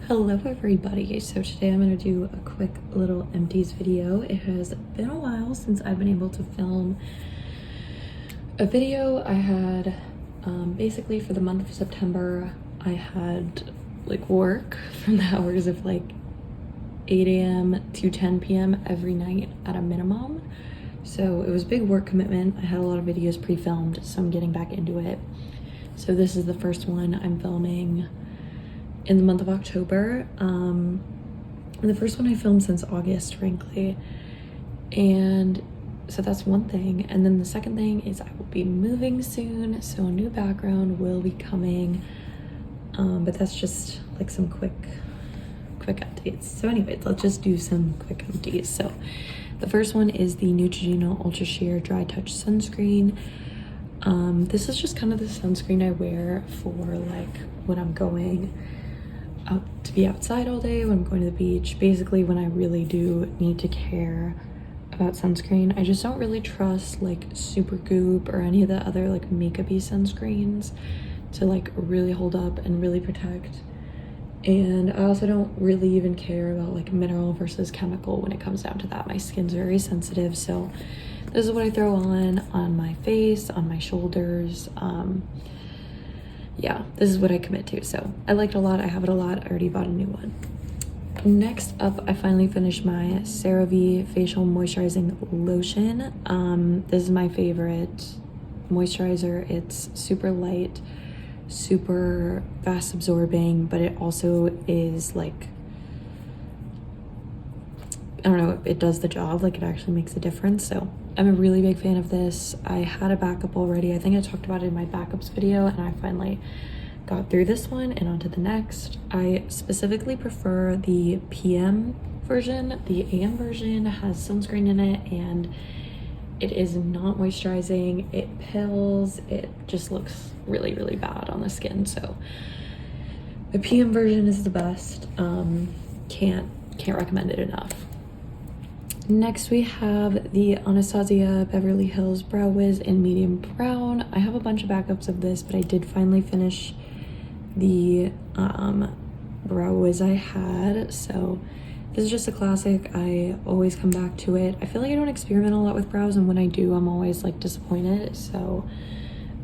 Hello everybody. So today I'm going to do a quick little Empties video. It has been a while since I've been able to film a video. I had basically for the month of September I had like work from the hours of like 8 a.m. to 10 p.m. every night at a minimum. So it was a big work commitment. I had a lot of videos pre-filmed, so I'm getting back into it. So this is the first one I'm filming in the month of October. And the first one I filmed since August, frankly. And so that's one thing. And then the second thing is I will be moving soon, so a new background will be coming. But that's just like some quick updates. So anyways, let's just do some quick empties. So the first one is the Neutrogena Ultra Sheer Dry Touch Sunscreen. This is just kind of the sunscreen I wear for like when I'm going out to be outside all day, when I'm going to the beach, basically when I really do need to care about sunscreen. I just don't really trust like Supergoop or any of the other like makeup-y sunscreens to like really hold up and really protect. And I also don't really even care about like mineral versus chemical when it comes down to that. My skin's very sensitive, so this is what I throw on my face, on my shoulders. Yeah, this is what I commit to. So I liked it a lot. I have it a lot. I already bought a new one. Next up, I finally finished my CeraVe Facial Moisturizing Lotion. This is my favorite moisturizer. It's super light, super fast absorbing, but it also is like, I don't know, it does the job. Like it actually makes a difference. So I'm a really big fan of this. I had a backup already. I think I talked about it in my backups video, and I finally got through this one and onto the next. I specifically prefer the PM version. The AM version has sunscreen in it and it is not moisturizing. It pills. It just looks really, really bad on the skin. So the PM version is the best. Can't recommend it enough. Next we have the Anastasia Beverly Hills Brow Wiz in medium brown. I have a bunch of backups of this, but I did finally finish the Brow Wiz I had. So this is just a classic. I always come back to it. I feel like I don't experiment a lot with brows, and when I do, I'm always like disappointed. So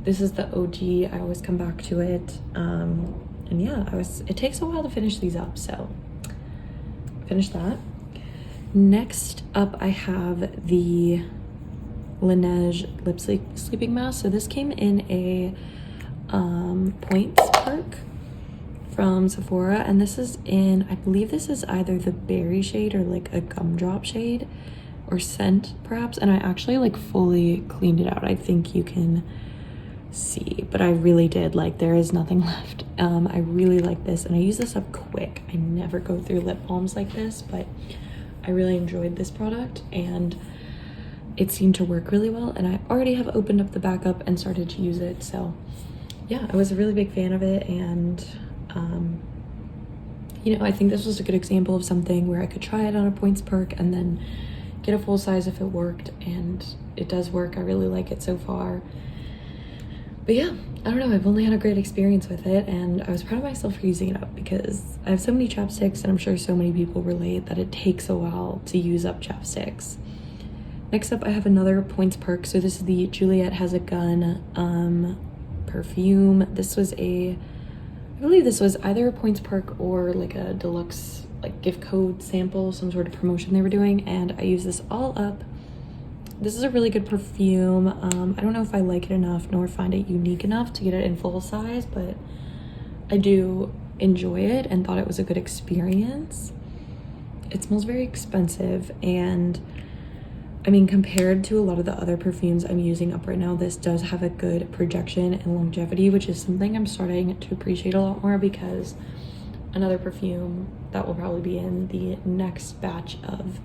this is the OG. I always come back to it. And yeah, it takes a while to finish these up, so finish that. Next up, I have the Laneige Lip Sleeping Mask. So this came in a points perk from Sephora, and this is in, I believe this is either the berry shade or like a gumdrop shade or scent perhaps, and I actually like fully cleaned it out. I think you can see, but I really did, like there is nothing left. I really like this, and I use this up quick. I never go through lip balms like this, but I really enjoyed this product and it seemed to work really well, and I already have opened up the backup and started to use it. So yeah, I was a really big fan of it, and you know, I think this was a good example of something where I could try it on a points perk and then get a full size if it worked, and it does work. I really like it so far. But yeah, I don't know, I've only had a great experience with it, and I was proud of myself for using it up because I have so many chapsticks, and I'm sure so many people relate that it takes a while to use up chapsticks. Next up, I have another points perk. So this is the Juliet Has a Gun perfume. This was I believe this was either a points perk or like a deluxe like gift code sample, some sort of promotion they were doing, and I use this all up. This is a really good perfume. I don't know if I like it enough nor find it unique enough to get it in full size, but I do enjoy it and thought it was a good experience. It smells very expensive, and I mean, compared to a lot of the other perfumes I'm using up right now, this does have a good projection and longevity, which is something I'm starting to appreciate a lot more, because another perfume that will probably be in the next batch of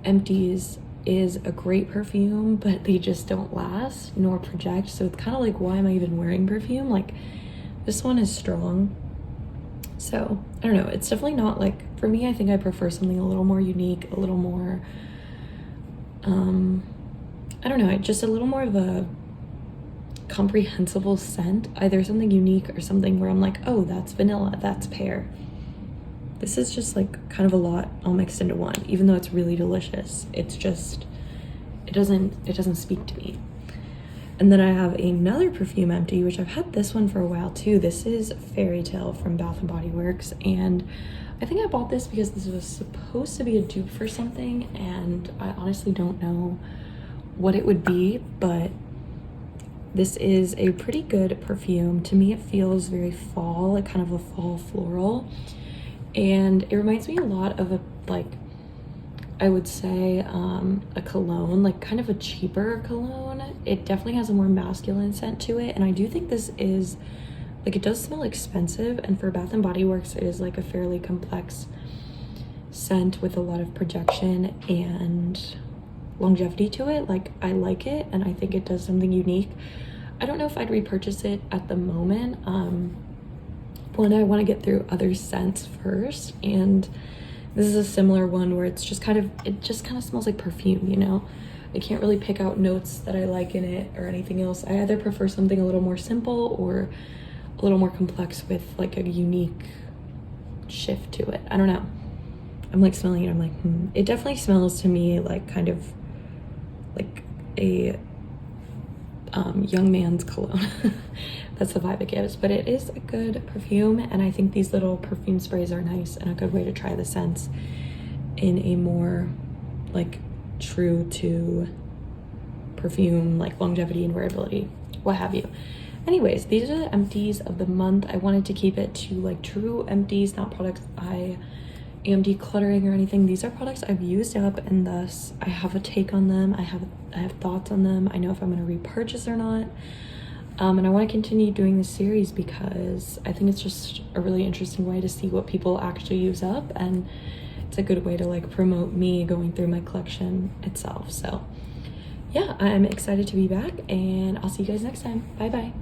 Empties is a great perfume, but they just don't last nor project. So it's kind of like, why am I even wearing perfume? Like, this one is strong. So I don't know, it's definitely not like, for me, I think I prefer something a little more unique, a little more I don't know, just a little more of a comprehensible scent, either something unique or something where I'm like, oh, that's vanilla, that's pear. This is just like kind of a lot all mixed into one, even though it's really delicious. It's just, it doesn't speak to me. And then I have another perfume empty, which I've had this one for a while too. This is Fairy Tale from Bath & Body Works, and I think I bought this because this was supposed to be a dupe for something, and I honestly don't know what it would be, but this is a pretty good perfume. To me, it feels very fall, like kind of a fall floral, and it reminds me a lot of a, like, I would say a cologne, like kind of a cheaper cologne. It definitely has a more masculine scent to it, and I do think this is, like, it does smell expensive, and for Bath & Body Works it is like a fairly complex scent with a lot of projection and longevity to it. Like, I like it, and I think it does something unique. I don't know if I'd repurchase it at the moment. One, I want to get through other scents first, and this is a similar one where it's just kind of, it just kind of smells like perfume, you know? I can't really pick out notes that I like in it or anything else. I either prefer something a little more simple or a little more complex with like a unique shift to it. I don't know. I'm like smelling it, I'm like, It definitely smells to me like kind of like a young man's cologne. That's the vibe it gives, but it is a good perfume, and I think these little perfume sprays are nice and a good way to try the scents in a more like true to perfume, like longevity and wearability, what have you. Anyways, these are the empties of the month. I wanted to keep it to like true empties, not products I am decluttering or anything. These are products I've used up, and thus I have a take on them. I have thoughts on them. I know if I'm going to repurchase or not. And I want to continue doing this series because I think it's just a really interesting way to see what people actually use up, and it's a good way to like promote me going through my collection itself. So yeah, I'm excited to be back, and I'll see you guys next time. Bye bye.